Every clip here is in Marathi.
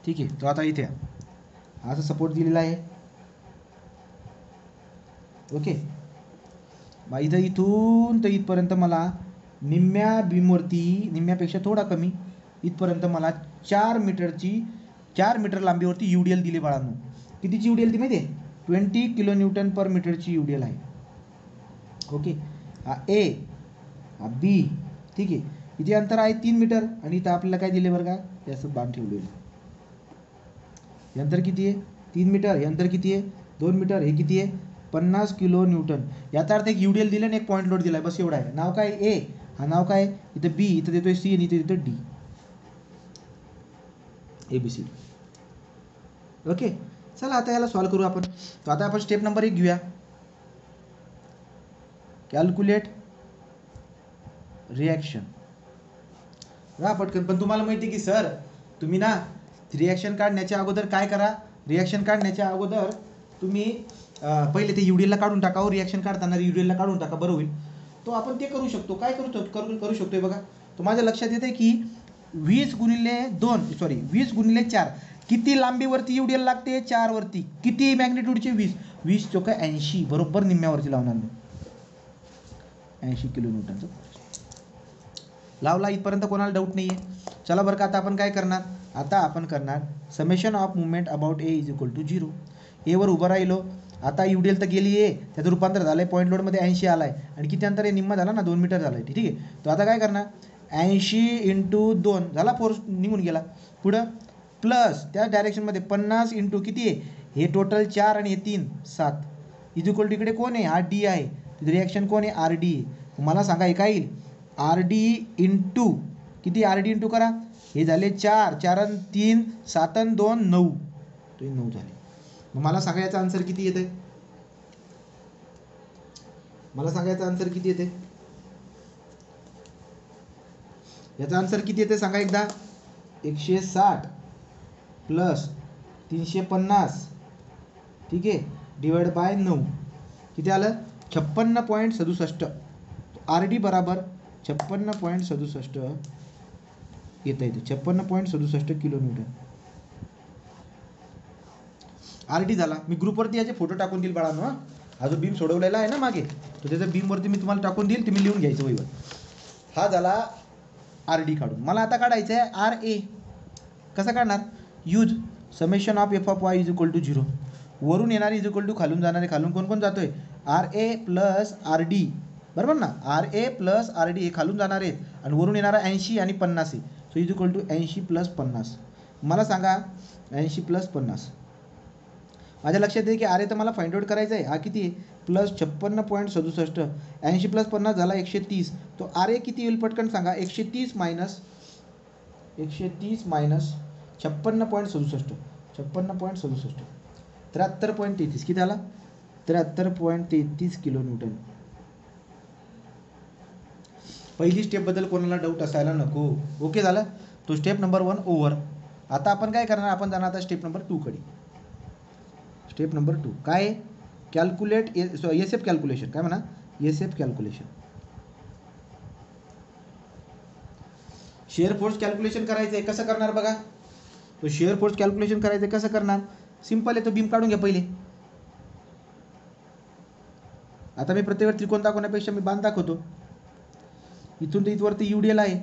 ठीक आहे. तो आता इथे असा सपोर्ट दिलेला आहे. ओके. मग इथं इथून तर इथपर्यंत मला निम्म्या बीमवरती, निम्म्यापेक्षा थोडा कमी इथपर्यंत मला 4 मीटर लांबीवरती UDL दिली बाळांनो. कितीची UDL ती माहिती आहे? 20 किलो न्यूटन पर मीटरची UDL आहे. ओके. हा ए, हा बी, ठीक आहे. इथे अंतर आहे 3 मीटर आणि इथं आपल्याला काय दिले बरं का, याचं बाण ठेवलेलं. अंतर किती आहे? 3 मीटर. हे अंतर किती आहे? 2 मीटर. हे किती आहे? 50 किलो न्यूटन. याचा अर्थ एक UDL दिलं आणि एक पॉईंट लोड दिला आहे, बस एवढा आहे. नाव काय? ए. हा नाव काय? इथं बी, इथं देतोय सी आणि इथं देतोय डी. ABC. ओके. चला आता याला सॉल्व करू आपण. तर आता आपण स्टेप नंबर 1 घेऊया. Calculate reaction. पटकन. पण तुम्हाला माहिती आहे की सर, तुम्ही ना रिॲक्शन काढण्याच्या अगोदर काय करा, रिॲक्शन काढण्याच्या अगोदर तुम्ही पहिले ते UDL ला काढून टाका. रिॲक्शन काढताना UDL ला काढून टाका, बरं होईल. तो आपण ते करू शकतो. काय करू शकतोय बघा. तो माझ्या लक्षात येते की 20 गुणिले 4 किती लांबीवरती UDL लागते? 4 वरती. किती मॅग्निट्यूडचे? 20 चोक 80, बरोबर निम्म्यावरती लावणार मी. 80 किलो न्यूटनचा लावला. इथपर्यंत कोणाला डाऊट नाही आहे? चला बरं का. आता आपण काय करणार? आता आपण करणार summation of movement about A is equal to 0. एवर उभं राहिलो. आता UDL तर गेली आहे, त्याचं रूपांतर झालं आहे पॉईंट लोडमध्ये. 80 आला आहे आणि किती अंतर आहे? निम्मा झाला ना, 2 मीटर झालं आहे. ठीक आहे. तो आता काय करणार? 80 × 2 झाला, फोर्स निघून गेला. पुढं प्लस त्या डायरेक्शनमध्ये 50 इंटू किती आहे? हे टोटल 4 आणि हे 3 7 इज इक्वल टू इकडे कोण आहे? हा डी आहे. रिॲक्शन कोण आहे? RD आहे. मला सांगा हे काय येईल? RD इंटू किती? RD इंटू करा. हे झाले 4 आणि 3 7 आणि 2 9. तो 9 झाले. मग मला सांगा याचा आन्सर किती येते? याचा आन्सर किती येते सांगा एकदा. 160 प्लस 350, ठीक आहे, डिवाइड बाय 9. किती आलं? 56.67. RD बराबर 56.67 येतं. 56.67 किलो न्यूटन RD झाला. मी ग्रुपवरती याचे फोटो टाकून देईल बाळांनो. हा जो बीम सोडवलेला आहे ना मागे, तो त्याच्या बीमवरती मी तुम्हाला टाकून देईल. तुम्ही लिहून घ्यायचं वहीवर. हा झाला RD काढून. मला आता काढायचं आहे RA. कसं काढणार? Use summation of F(y) is equal to 0. वरून येणारे इज इक्वल टू खालून जाणारे. खालून कोण कोण जातोय? RA प्लस RD, बरोबर ना. RA प्लस RD हे खालून जाणार आहेत आणि वरून येणारा 80 आणि 50 आहे. So is equal to 80 plus 50. मला सांगा 80 प्लस 50. माझ्या लक्षात आहे की RA तर मला फाइंड आउट करायचं आहे. हा किती आहे? प्लस 56.67. 80 प्लस 50 झाला 130. तो RA किती येईल पटकन सांगा. 130 मायनस 56.67. 56.67 73.33 किती आला? 73.33 किलो न्यूटन. पहिली स्टेपबद्दल कोणाला डाऊट असायला नको. ओके झालं. तो स्टेप नंबर 1 ओव्हर. आता आपण काय करणार? आपण जाणार आता स्टेप नंबर 2 कडे. स्टेप नंबर 2 काय? Calculate SF calculation. काय म्हणा? SF calculation. Share force calculation करायचं आहे. कसं करणार बघा? तो शेअर फोर्स कॅल्क्युलेशन करायचं आहे. कसं करणार? सिंपल आहे. तो बीम काढून घ्या पहिले. आता मी प्रत्येक त्रिकोण दाखवण्यापेक्षा मी बाण दाखवतो. इथून तर इथवरती UDL आहे.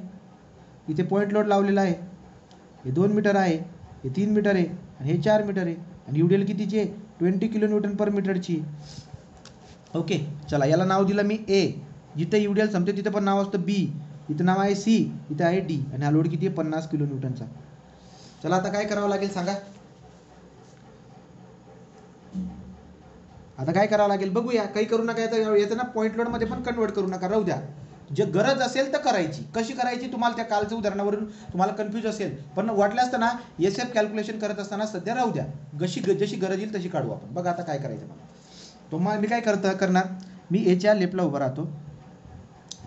इथे पॉईंट लोड लावलेला आहे. हे 2 मीटर आहे, हे 3 मीटर आहे आणि हे 4 मीटर आहे. आणि UDL कितीची आहे? 20 किलो न्यूटन पर मीटरची. ओके. चला याला नाव दिलं मी A. जिथे UDL संपते तिथे पण नाव असतं B. इथं नाव आहे C, इथं आहे D आणि हा लोड किती आहे? 50 किलो न्यूटनचा. चला आता काय करावं लागेल सांगा. आता काय करावं लागेल बघूया. काही करू नका. याचं ना पॉईंट लोडमध्ये पण कन्वर्ट करू नका, राहू द्या. जे गरज असेल तर करायची. कशी करायची? तुम्हाला त्या कालच्या उदाहरणावरून तुम्हाला कन्फ्यूज असेल, पण वाटलं असतं ना SF कॅल्क्युलेशन करत असताना सध्या राहू द्या. जशी गरज येईल तशी काढू आपण. बघा आता काय करायचं मला. मी काय करणार? मी Aच्या लेफ्टला उभा राहतो.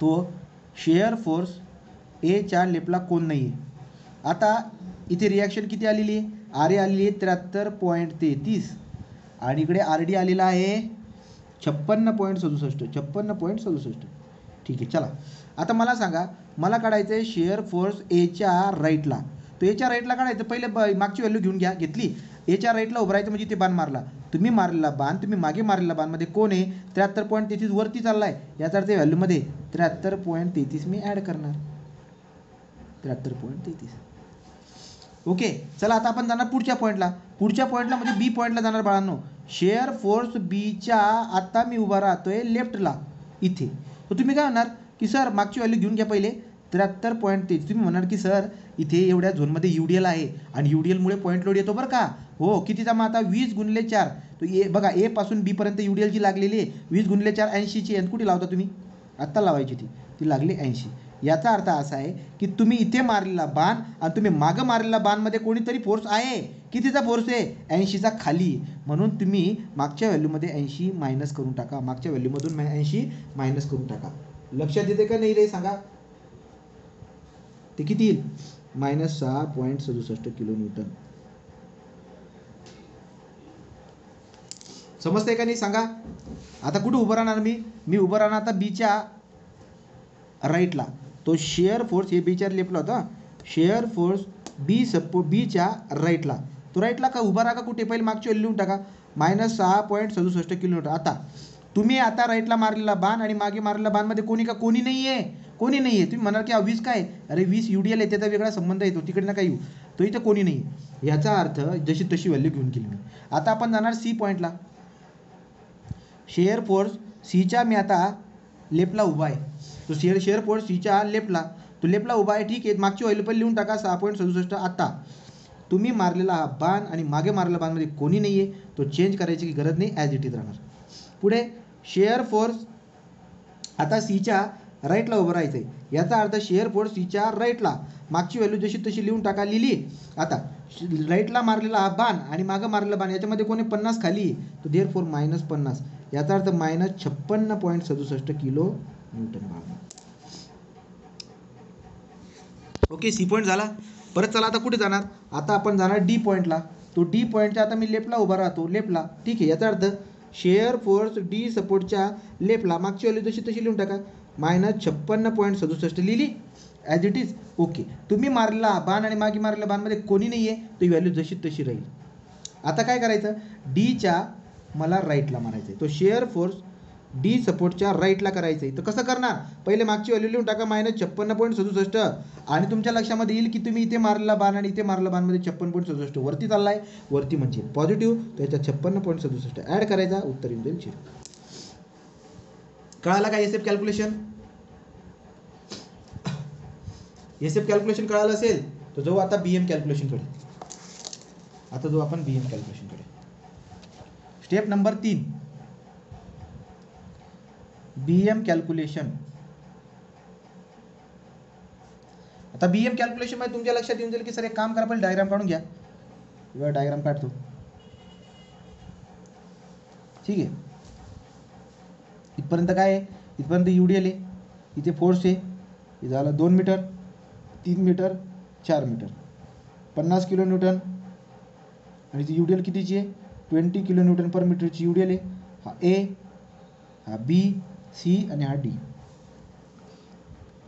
तो शेअर फोर्स Aच्या लेफ्टला कोण नाही आहे. आता इथे रिॲक्शन किती आलेली आहे? RA आलेली आहे 73.33 आणि इकडे RD आलेला आहे 56.67. 56.67. ठीक आहे. चला आता मला सांगा, मला काढायचं आहे शेअर फोर्स Aच्या राईटला. तो एच्या राईटला काढायचं, पहिले मागची व्हॅल्यू घेऊन घ्या, घेतली, एच्या राईटला उभं राहायचं म्हणजे ते बाण मारला, तुम्ही मारलेला बाण, तुम्ही मागे मारलेला बाणमध्ये कोण आहे 73.33 वरती चाललाय, याचा अर्थ व्हॅल्यूमध्ये 73.33 मी ॲड करणार, 73.33. ओके, चला आता आपण जाणार पुढच्या पॉईंटला म्हणजे बी पॉईंटला जाणार बाळांनो. शेअर फोर्स बीच्या, आता मी उभा राहतोय लेफ्टला इथे, तर तुम्ही काय म्हणणार की सर मागची व्हॅल्यू घेऊन घ्या पहिले 73.33. तुम्ही म्हणाल की सर इथे एवढ्या झोनमध्ये UDL आहे आणि UDLमुळे पॉईंट लोड येतो बरं का. हो, कितीचा मग आता 20×4, तो ए बघा, ए पासून बी पर्यंत UDL जी लागलेली आहे 20×4 80ची, आणि कुठे लावता तुम्ही, आत्ता लावायची ती लागली 80. याचा अर्थ असा आहे की तुम्ही इथे मारलेला बाण आणि तुम्ही मागं मारलेला बाणमध्ये कोणीतरी फोर्स आहे, कितीचा फोर्स आहे 80चा खाली, म्हणून तुम्ही मागच्या व्हॅल्यूमध्ये 80 मायनस करून टाका, मागच्या व्हॅल्यूमधून 80 मायनस करून टाका. लक्षात येते का नाही रे सांगा, ते किती येईल -6.67 किलोन्यूटन. समजतंय का नाही सांगा. आता कुठे उभं राहणार मी उभं राहणार आता बीच्या राईटला, तो शेअर फोर्स हे बीच्या लेफ्टला होता, शेअर फोर्स बीच्या राईटला, तो राईटला का उभा राहा का कुठे, पहिले मागची व्हॅल्यू लिहून टाका -6.67 किलोमीटर. आता तुम्ही आता राईटला मारलेला बाण आणि मागे मारलेला बाणमध्ये कोणी नाही आहे, तुम्ही म्हणाल की 20 काय, अरे 20 UDL आहे, त्याचा वेगळा संबंध येतो, तिकडे नका येऊ, तो इथं कोणी नाही. याचा अर्थ जशी तशी व्हॅल्यू घेऊन गेली मी. आता आपण जाणार सी पॉईंटला, शेअर फोर्स सीच्या, मी आता लेफ्टला उभा आहे, तो शेअर फोर्स सीच्या लेफ्टला, तो लेफ्टला उभा आहे, ठीक आहे, मागची व्हॅल्यू पण लिहून टाका 6.67. आता तुम्ही मारलेला हा बाण आणि मागे मारलेला बाणमध्ये कोणी नाही आहे, तो चेंज करायची की गरज नाही, ॲज इट इज राहणार. पुढे शेअर फोर्स आता सीच्या राईटला उभं राहायचं आहे, याचा अर्थ शेअर फोर्स सीच्या राईटला, मागची व्हॅल्यू जशी तशी लिहून टाका, लिहिली. आता राईटला मारलेला हा बाण आणि मागं मारलेला बाण याच्यामध्ये कोणी 50 खाली, तो देअर फोर -50, याचा अर्थ -56.67 kilo newton. Okay, C point झाला. परत चला आता कुठे जाणार, आता आपण जाणार डी पॉईंटला, तो डी पॉईंटच्या, आता मी लेफ्टला उभा राहतो, लेफ्टला, ठीक आहे, याचा अर्थ शेअर फोर्स डी सपोर्टच्या लेफ्टला, मागची व्हॅल्यू जशी तशी लिहून टाका -56.67 लिहिली ॲज इट इज. ओके, तुम्ही मारलेला बाण आणि मागे मारलेल्या बाणमध्ये कोणी नाही आहे, तो व्हॅल्यू जशी तशी राहील. आता काय करायचं, डीच्या मला राईटला मारायचं आहे, तो शेअर फोर्स डी सपोर्टच्या राईटला करायचं आहे, तर कसं करणार, पहिले मागची व्हॅल्यू लिहून टाका -56.67, आणि तुमच्या लक्षामध्ये येईल की तुम्ही इथे मारलेला बाण आणि इथे मारलेला बाणमध्ये 56.67 वरती चाललाय, वरती म्हणजे पॉझिटिव्ह, त्याच्या 56.67 ॲड करायचा, उत्तर येऊन जाईल 0. कळाला का SF कॅल्क्युलेशन? SF कॅल्क्युलेशन कळालं असेल तर जाऊ आता BM कॅल्क्युलेशनकडे. आता जाऊ आपण BM कॅल्क्युलेशनकडे. Step number 3, BM calculation. आता BM कॅल्क्युलेशन मध्ये तुमच्या लक्षात येऊन जाईल की सर एक काम करा, पहिले डायग्राम काढून घ्या. डायग्राम काढतो, ठीक आहे. इथपर्यंत काय आहे, इथपर्यंत UDL आहे, इथे फोर्स आहे, हे झालं 2 metre, 3 metre, 4 metre, 50 kilo newton, आणि ती UDL कितीची आहे 20 किलो न्यूटन पर मीटरची UDL आहे. हा A, हा B, C आणि हा D.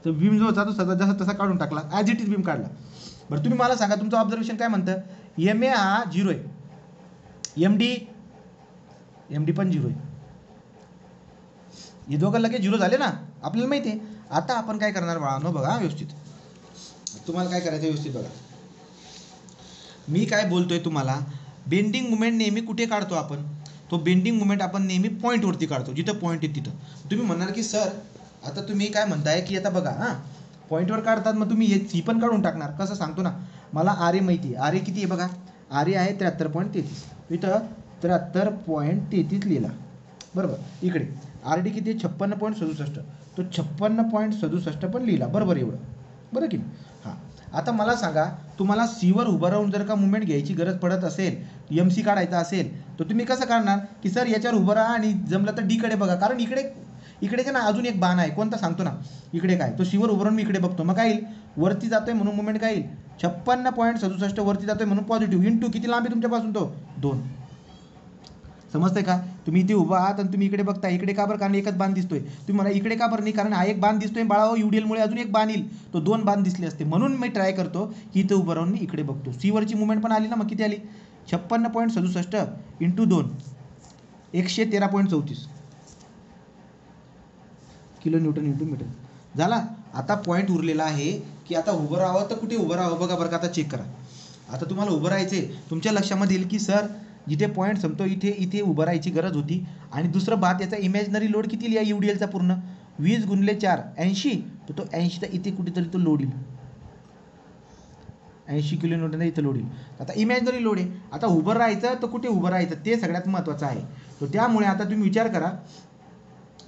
तर बीम जो होता तो सगळं जसा तसा काढून टाकला, ॲज इट इज बीम काढला. बरं तुम्ही मला सांगा तुमचं ऑब्झर्वेशन काय म्हणतं, MA हा 0 आहे, MD पण 0 आहे, हे दोघं लगेच 0 झाले ना, आपल्याला माहिती आहे. आता आपण काय करणार बाळांनो, बघा व्यवस्थित, तुम्हाला काय करायचं व्यवस्थित बघा. मी काय बोलतोय तुम्हाला, बेंडिंग मुवमेंट नेहमी कुठे काढतो आपण, तो बेंडिंग मुवमेंट आपण नेहमी पॉईंटवरती काढतो, जिथं पॉईंट आहे तिथं. तुम्ही म्हणणार की सर आता तुम्ही काय म्हणताय की आता बघा हां पॉईंटवर काढतात, मग तुम्ही हे सी पण काढून टाकणार, कसं सांगतो ना, मला RA माहिती आहे, RA किती आहे बघा, RA आहे 73.33, इथं 73.33 लिहिला, बरोबर. इकडे RD किती आहे 56.67, तो 56.67 पण लिहिला, बरोबर, एवढं बरं की. हां, आता मला सांगा, तुम्हाला सीवर उभं राहून जर का मुवमेंट घ्यायची गरज पडत असेल, MC काढायचा असेल, तर तुम्ही कसं काढणार की सर याच्यावर उभं राहा आणि जमलं तर Dकडे बघा, कारण इकडे काय ना अजून एक बाण आहे, कोणता सांगतो ना, इकडे काय, तो सीवर उभं राहून मी इकडे बघतो, मग काय येईल, वरती जातोय म्हणून मुवमेंट काय येईल 56.67 वरती जातोय म्हणून पॉझिटिव्ह, इंटू किती लांब आहे तुमच्यापासून, तो 2. समजतंय का, तुम्ही इथे उभा आहात आणि तुम्ही इकडे बघता, इकडे का बरं? कारण एकच बाण दिसतोय. तुम्ही मला इकडे का बरं नाही? कारण हा एक बाण दिसतोय बाळाओ, UDL अजून एक बाण येईल, तो 2 बाण दिसले असते. म्हणून मी ट्राय करतो की इथे उभं राहून मी इकडे बघतो. सी वरची मुवमेंट पण आली ना, मग किती आली? 56.67 × 2 113.34 किलो न्यूटन × मीटर झाला. आता पॉईंट उरलेला आहे की आता उभं राहावं तर कुठे उभं राहावं बघा बरं का. आता चेक करा. आता तुम्हाला उभं राहायचे, तुमच्या लक्षामध्ये येईल की सर जिथे पॉईंट संपतो इथे उभं राहायची गरज होती. आणि दुसरं बात, याचा इमॅजिनरी लोड किती लिहा UDLचा पूर्ण? 20 × 4 80. तर तो 80चा इथे कुठेतरी तो लोड येईल, 80 किलो न्यूटन इथं लोड येईल. आता इमॅजिनरी लोड आहे. आता उभं राहायचं तर कुठे उभं राहायचं ते सगळ्यात महत्त्वाचं आहे. तर त्यामुळे आता तुम्ही विचार करा.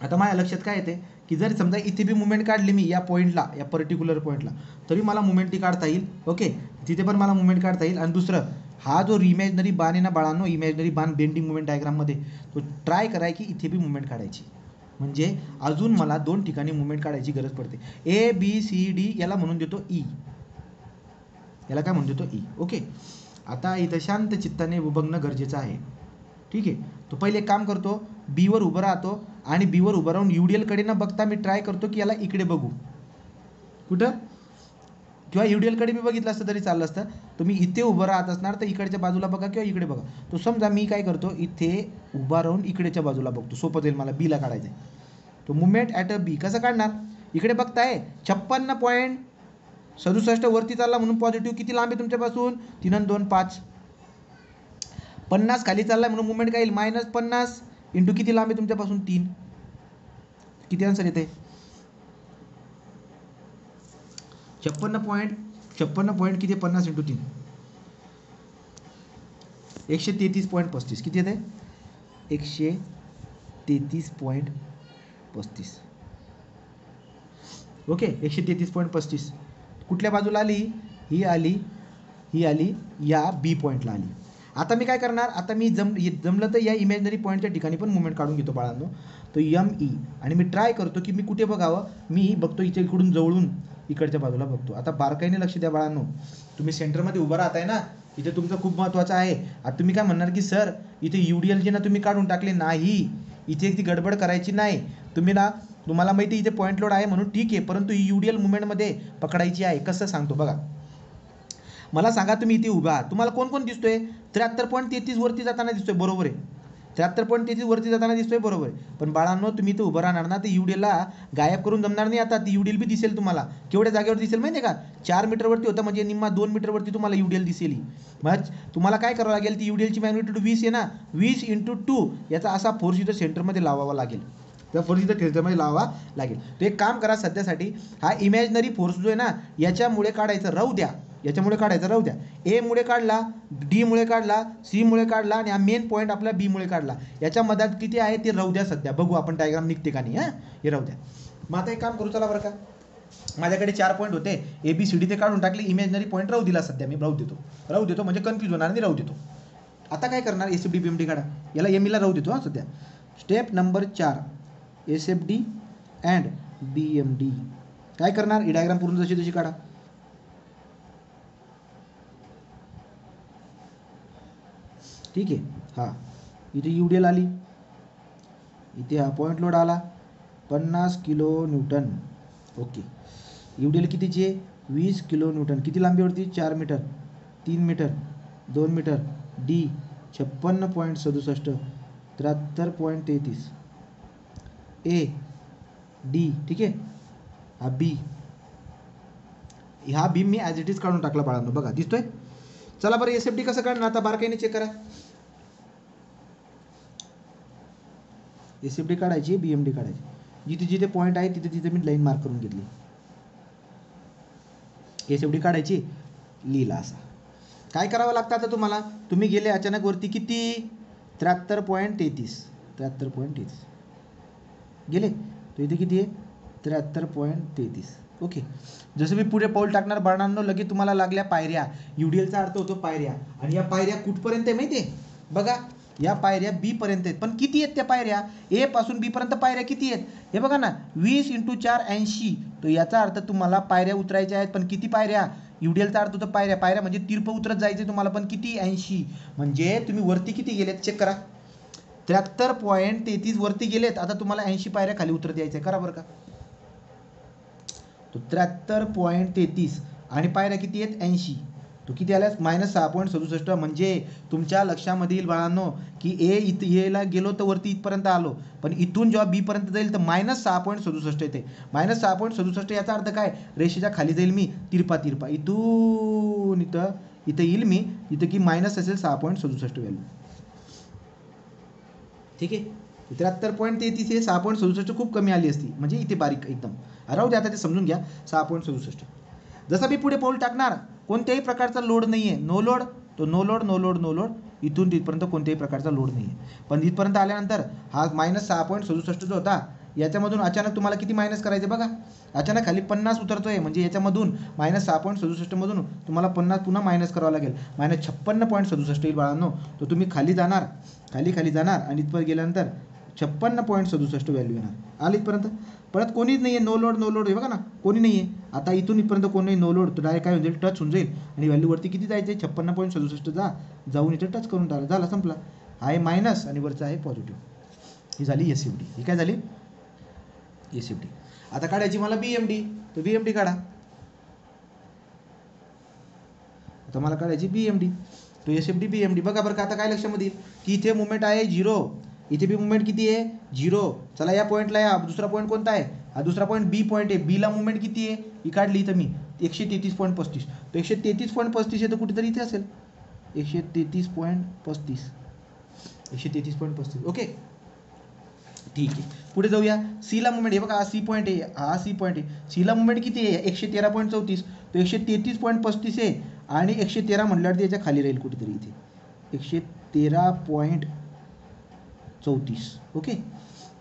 आता माझ्या लक्षात काय येते की जर समजा इथे बी मुवमेंट काढली मी या पॉईंटला, या पर्टिक्युलर पॉईंटला, तरी मला मुवमेंट ती काढता येईल. ओके, तिथे पण मला मुवमेंट काढता येईल. आणि दुसरं, हा जो इमॅजिनरी बाण आहे ना बाळांनो, इमॅजिनरी बाण बेंडिंग मुवमेंट डायग्राममध्ये, तो ट्राय कराय की इथे बी मुवमेंट काढायची. म्हणजे अजून मला 2 ठिकाणी मुवमेंट काढायची गरज पडते. ABCD याला म्हणून देतो E, याला काय म्हणून देतो E. ओके, आता इथं शांत चित्ताने बघणं गरजेचं आहे. ठीक आहे. तो पहिले एक काम करतो, B वर उभं राहतो आणि B वर उभं राहून UDL कडे न बघता मी ट्राय करतो की याला इकडे बघू. कुठं? किंवा UDL कडे मी बघितलं असतं तरी चाललं असतं. तुम्ही इथे उभं राहत असणार तर इकडच्या बाजूला बघा किंवा इकडे बघा. तो समजा मी काय करतो, इथे उभा राहून इकडेच्या बाजूला बघतो, सोपं जाईल मला. B ला काढायचं आहे. तो मुवमेंट ॲट अ B कसं काढणार? इकडे बघताय 56.67 वरती चालला म्हणून पॉझिटिव्ह. किती लांब आहे तुमच्यापासून? 3 आणि 2 5. 50 खाली चालला म्हणून मुवमेंट काय येईल? -50 इंटू किती लांब आहे तुमच्यापासून? 3. किती आन्सर येते? 56 पॉईंट किती? 50 × 3 133.35. किती येते? 133.35. ओके, 133.35. कुठल्या बाजूला आली? ही आली या B पॉईंटला आली. आता मी काय करणार? आता मी जमलं तर या इमॅजिनरी पॉईंटच्या ठिकाणी पण मुवमेंट काढून घेतो बाळांनो. तो ME आणि मी ट्राय करतो की मी कुठे बघावं. मी बघतो इथे इकडून जवळून इकडच्या बाजूला बघतो. आता बारकाईने लक्ष द्या बाळांनो. तुम्ही सेंटरमध्ये उभं राहताय ना, इथे तुमचं खूप महत्त्वाचं आहे. आता तुम्ही काय म्हणणार की सर इथे UDL जे ना तुम्ही काढून टाकले नाही, इथे ती गडबड करायची नाही. तुम्हाला माहिती इथे पॉईंट लोड आहे म्हणून ठीक आहे, परंतु ही UDL मुवमेंटमध्ये पकडायची आहे. कसं सांगतो बघा. मला सांगा, तुम्ही इथे उभा आहात, तुम्हाला कोण कोण दिसतोय? 73.33 वरती जाताना दिसतोय, बरोबर आहे. 73.33 वरती जाताना दिसतोय, बरोबर आहे. पण बाळांनो, तुम्ही इथं उभं राहणार ना, तर UDLला गायब करून जमणार नाही. आता ती UDL बी दिसेल तुम्हाला. केवढ्या जागेवर दिसेल माहिती आहे का? 4 मीटरवरती होतं, म्हणजे निम्मा 2 मीटरवरती तुम्हाला UDL दिसेल. मग तुम्हाला काय करावं लागेल? ती UDLची मॅग्निट्यूड 20 आहे ना, 20 × 2 याचा असा फोर्स इथं सेंटरमध्ये लावावा लागेल. त्या फोर्स इथं सेंटरमध्ये लावावा लागेल. तर एक काम करा, सध्यासाठी हा इमॅजिनरी फोर्स जो आहे ना, याच्यामुळे काढायचं राहू द्या. याच्यामुळे काढायचं राहू द्या. A मुळे काढला, D मुळे काढला, C मुळे काढला आणि हा मेन पॉईंट आपला B मुळे काढला. याच्या मधात किती आहे ते राहू द्या सध्या. बघू आपण डायग्राम निघते का नाही. हे राहू द्या. मग आता एक काम करू, चला बरं का. माझ्याकडे 4 पॉईंट होते, ABCD ते काढून टाकले. इमॅजिनरी पॉईंट राहू दिला सध्या. मी राहू देतो म्हणजे कन्फ्यूज होणार नाही, राहू देतो. आता काय करणार? SFD BMD काढा. याला ME ला राहू देतो सध्या. Step number 4, SFD and BMD. काय करणार? ही डायग्राम पूर्ण जशी तशी काढा. ठीक आहे. हां, इथे UDL आली, इथे हा पॉईंट लोड आला 50 किलो न्यूटन. ओके, UDL कितीची आहे? 20 किलो न्यूटन. किती लांबीवरती? 4 metre, 3 metre, 2 metre. D 56.67, 73.33. A D. ठीक आहे. हा B, हा B me as it is काढून टाकला बाळांनो. बघा दिसतोय. चला बरं, SFD कसं काढणार? आता बारकाईने चेक करा. SFD काढायची, BMD काढायची. जिथे जिथे पॉईंट आहे तिथे तिथे मी लाईन मार्क करून घेतली. SFD काढायची, लिहिला असा. काय करावं लागतं आता तुम्हाला? तुम्ही गेले अचानक वरती किती? 73.33. 73.33 गेले. तर इथे किती आहे? 73.33. ओके. जसं मी पुढे पाऊल टाकणार बाळांनो, लगेच तुम्हाला लागल्या पायऱ्या. UDLचा अर्थ होतो पायऱ्या. आणि या पायऱ्या कुठपर्यंत आहे माहिती आहे? बघा, या पायऱ्या B पर्यंत आहेत. पण किती आहेत त्या पायऱ्या? A पासून B पर्यंत पायऱ्या किती आहेत? हे बघा ना, 20 × 4 80. तो याचा अर्थ तुम्हाला पायऱ्या उतरायच्या आहेत. पण किती पायऱ्या? UDLचा अर्थ होतो पायऱ्या म्हणजे तिरपं उतरत जायचं तुम्हाला. पण किती? 80. म्हणजे तुम्ही वरती किती गेलेत चेक करा. 73.33 वरती गेलेत. आता तुम्हाला 80 पायऱ्या खाली उतरत यायचं आहे. करा बरं का. तो 73.33 आणि पायऱ्या किती आहेत 80. तो किती आल्यास -6.67. म्हणजे तुमच्या लक्षामधील बाळांनो की एला गेलो तर वरती इथपर्यंत आलो, पण इथून जेव्हा बी पर्यंत जाईल तर -6.67 येते. -6.67 याचा अर्थ काय, रेषेच्या खाली जाईल मी तिरपा इथून इथं येईल मी, इथं की मायनस असेल 6.67 व्हॅल्यू. ठीक आहे. 73.33 हे 6.67 खूप कमी आली असती, म्हणजे इथे बारीक एकदम. राहू दे आता, ते समजून घ्या. 6.67. जसं मी पुढे पाऊल टाकणार, कोणत्याही प्रकारचा लोड नाही आहे, नो लोड, तो नो लोड इथून तिथपर्यंत कोणत्याही प्रकारचा लोड नाही आहे. पण इथपर्यंत आल्यानंतर हा -6.67 जो होता, याच्यामधून अचानक तुम्हाला किती मायनस करायचे बघा. अचानक खाली 50 उतरतोय, म्हणजे याच्यामधून -6.67 मधून तुम्हाला 50 पुन्हा मायनस करावं लागेल. -56.67 येईल बाळांनो. तर तुम्ही खाली जाणार आणि इथपर्यंत गेल्यानंतर 56.67 व्हॅल्यू येणार. आली इथपर्यंत. परत कोणीच नाही आहे, नो लोड हे बघा ना, कोणी नाही आहे. आता इथून इथपर्यंत कोणी नाही, नो लोड, तर डायरेक्ट काय होईल, टच होऊन जाईल आणि व्हॅल्यूवरती किती जायचं आहे 56.67 जाऊन इथे टच करून झाला संपला. हा आहे मायनस आणि वरचा आहे पॉझिटिव्ह. ही झाली एस एफ डी. ही काय झाली एस एफ डी. आता काढायची मला बी एम डी. तर बी एम डी काढा. आता मला काढायची बी एम डी. तो एस एफ डी बी एम डी. बघा बरं का, आता काय लक्षामध्ये येईल की इथे मुवमेंट आहे 0, इथे बी मुवमेंट किती आहे 0. चला या पॉईंटला या. दुसरा पॉईंट कोणता आहे, हा दुसरा पॉईंट बी पॉईंट आहे. बीला मुवमेंट किती आहे, ही काढली इथं मी 133.35. तो 133.35 आहे, तर कुठेतरी इथे असेल 133.35. ओके, ठीक आहे. पुढे जाऊया. सीला मुवमेंट, हे बघा हा सी पॉईंट आहे, हा सी पॉईंट आहे. सीला मुवमेंट किती आहे 113.34. तो 133.35 आहे आणि 113 म्हटल्यावरती याच्या खाली राहील कुठेतरी इथे 113.34. ओके,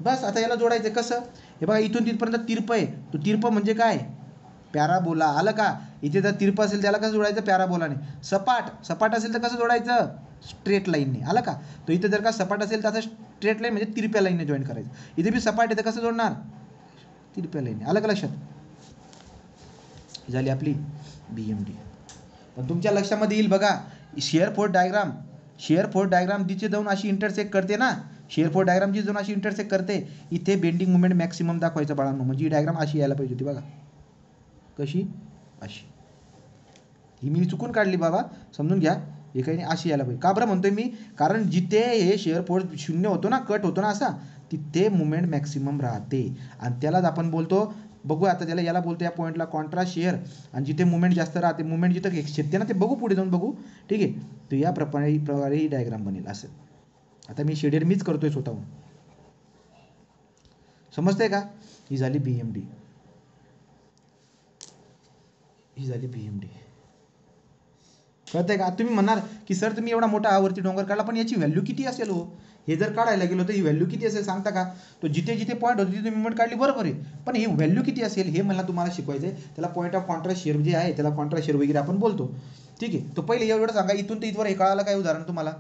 बस. आता याला जोडायचं कसं, हे बघा इथून तिथपर्यंत तिरप आहे. तो तिरप म्हणजे काय, पॅराबोला. आलं का. इथे जर तिरप असेल त्याला कसं जोडायचं, पॅराबोलाने. सपाट असेल तर कसं जोडायचं, स्ट्रेट लाईनने. आलं का. तो इथे जर का सपाट असेल तर असं स्ट्रेट लाईन म्हणजे तिरप्या लाईनने जॉईन करायचं. इथे बी सपाट आहे तर कसं जोडणार, तिरप्या लाईनने. आलं का लक्षात. झाली आपली बी एम डी. पण तुमच्या लक्षामध्ये येईल बघा, शिअर फोर्स डायग्राम जिथे जाऊन अशी इंटरसेक्ट करते ना, शिअर फोर्स डायग्राम जिथे जाऊन अशी इंटरसेक्ट करते, इथे बेंडिंग मुवमेंट मॅक्सिमम दाखवायचं बाळांनो. म्हणजे ही डायग्राम अशी यायला पाहिजे होती बघा. कशी, अशी. ही मी चुकून काढली बाबा, समजून घ्या. हे काही नाही, अशी यायला पाहिजे. का बरं म्हणतोय मी, कारण जिथे हे शेअर फोर्स 0 होतो ना, कट होतो ना असा, तिथे मुवमेंट मॅक्सिमम राहते आणि त्यालाच आपण बोलतो, बघू आता त्याला, याला बोलतो या पॉईंटला कॉन्ट्रास्ट शेअर. आणि जिथे मुवमेंट जास्त राहते, मुवमेंट जिथं क्षेत्रते ना, ते बघू पुढे जाऊन बघू. ठीक आहे. तर या प्रकारे ही डायग्राम बनेल असं. आता मी शेडेड मीच करतोय स्वतःहून. समजतंय का. ही झाली बी एम डी. कळतंय का. तुम्ही म्हणणार की सर तुम्ही एवढा मोठा वरती डोंगर काढला, पण याची व्हॅल्यू किती असेल हो, हे जर काढायला गेलो तर ही व्हॅल्यू किती असेल सांगता का. तो जिथे जिथे पॉईंट होती तिथे मुवमेंट काढली, बरोबर आहे, पण ही व्हॅल्यू किती असेल हे मला तुम्हाला शिकवायचं आहे. त्याला पॉईंट ऑफ कॉन्ट्रास्ट शेअर जे आहे त्याला कॉन्ट्रास्ट शेअर वगैरे आपण बोलतो. ठीक आहे. तो पहिले एवढं सांगा, इथून ते इथवर हे कळालं काय उदाहरण तुम्हाला.